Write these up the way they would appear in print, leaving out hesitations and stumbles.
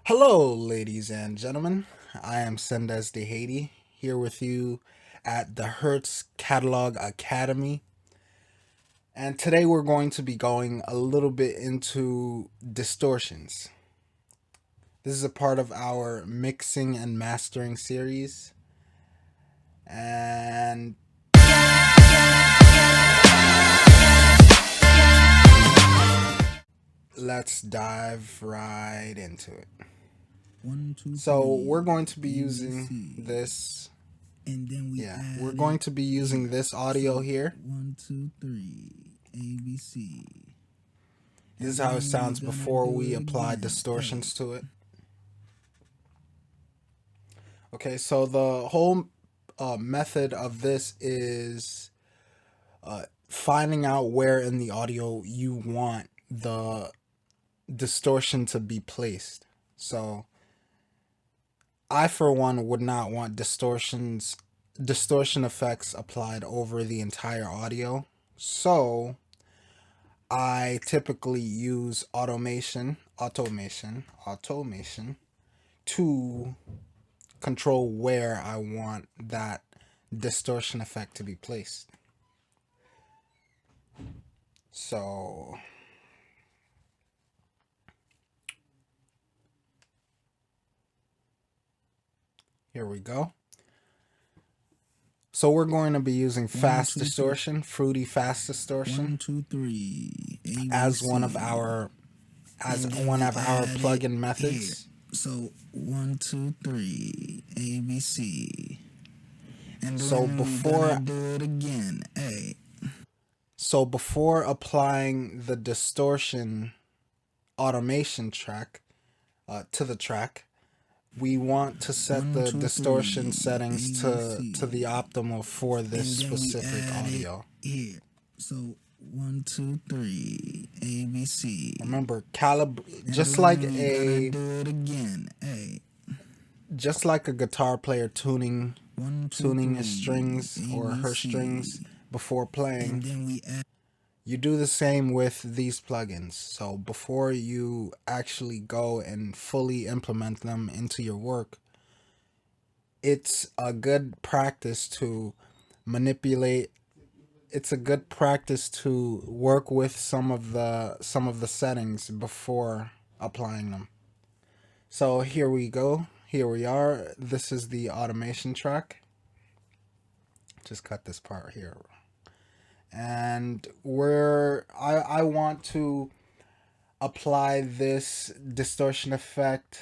Hello, ladies and gentlemen. I am Sendes de Haiti, here with you at the Hertz Catalog Academy. And today we're going to be going a little bit into distortions. This is a part of our mixing and mastering series. And let's dive right into it. So, we're going to be using this. And then We're going to be using this audio here. 1, 2, 3, ABC. This is how it sounds before we apply distortions to it. Okay, so the whole method of this is finding out where in the audio you want the distortion to be placed. So I, for one, would not want distortion effects applied over the entire audio. So I typically use automation to control where I want that distortion effect to be placed. So here we go. So we're going to be using fast distortion, fruity fast distortion, 1, 2, 3, ABC. as one of our plugin methods. Here. So 1, 2, 3, ABC. And So then before do it again. A. So before applying the distortion automation track to the track, we want to set the distortion settings to the optimal for this specific audio. Here. So 1, 2, 3, ABC. Remember, just like do it again. just like a guitar player tuning his strings or her strings before playing, you do the same with these plugins. So before you actually go and fully implement them into your work, it's a good practice to manipulate. It's a good practice to work with some of the settings before applying them. So here we go. Here we are. This is the automation track. Just cut this part here. And I want to apply this distortion effect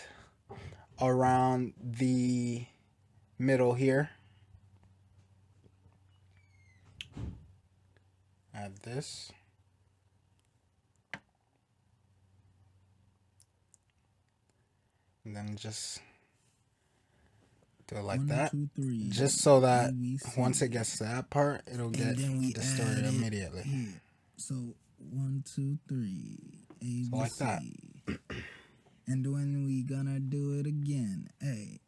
around the middle here. Add this. And then just do it like that. Just so that once it gets to that part, it'll get distorted immediately. Here. So 1, 2, 3, ABC. So like that. And when we gonna do it again, A.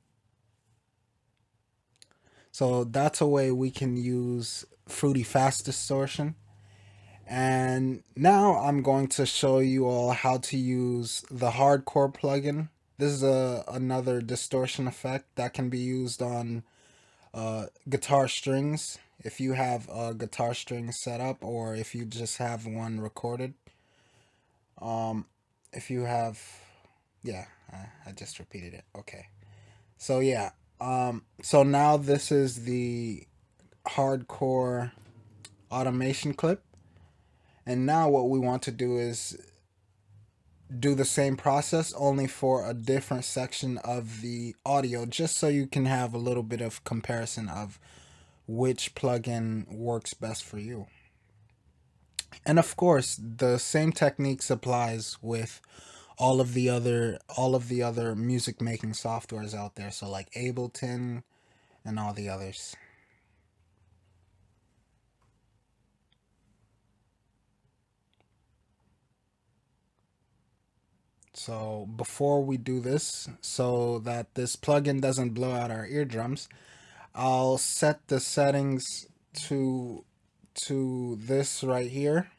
So that's a way we can use fruity fast distortion. And now I'm going to show you all how to use the hardcore plugin. This is another distortion effect that can be used on guitar strings. If you have a guitar string set up, or if you just have one recorded. If you have, yeah, I just repeated it. Okay. So yeah, so now this is the hardcore automation clip. And now what we want to do is do the same process only for a different section of the audio, just so you can have a little bit of comparison of which plugin works best for you. And of course, the same techniques applies with all of the other music making softwares out there, so like Ableton and all the others. So before we do this, so that this plugin doesn't blow out our eardrums, I'll set the settings to this right here.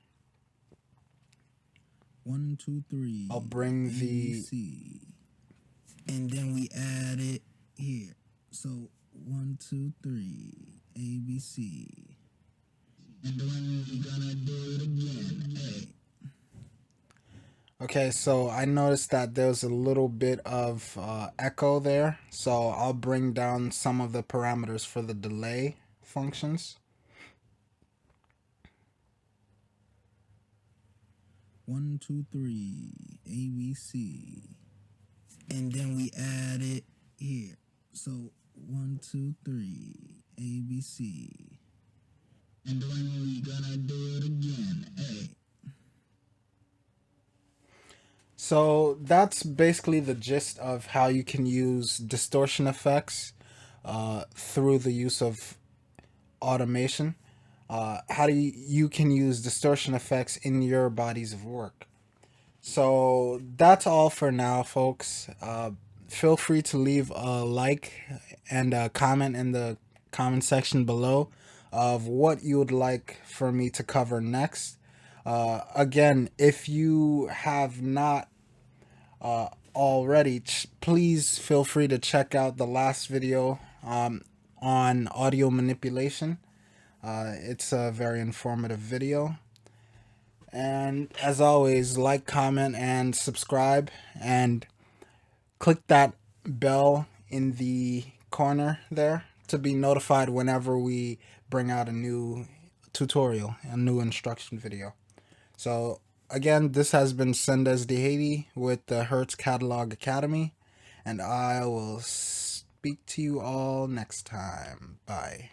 1, 2, 3. I'll bring the and then we add it here. So 1, 2, 3, A, B, C. And then we're gonna do it again, A. Okay, so I noticed that there's a little bit of echo there, so I'll bring down some of the parameters for the delay functions. 1, 2, 3, A, B, C. And then we add it here. So 1, 2, 3, A, B, C. And then we're gonna do it again, A. So that's basically the gist of how you can use distortion effects through the use of automation. How do you can use distortion effects in your bodies of work. So that's all for now, folks. Feel free to leave a like and a comment in the comment section below of what you would like for me to cover next. Again, if you have not already, please feel free to check out the last video on audio manipulation. It's a very informative video. And as always, like, comment, and subscribe, and click that bell in the corner there to be notified whenever we bring out a new tutorial, a new instruction video. So again, this has been Sendes de Haiti with the Hertz Catalog Academy, and I will speak to you all next time. Bye.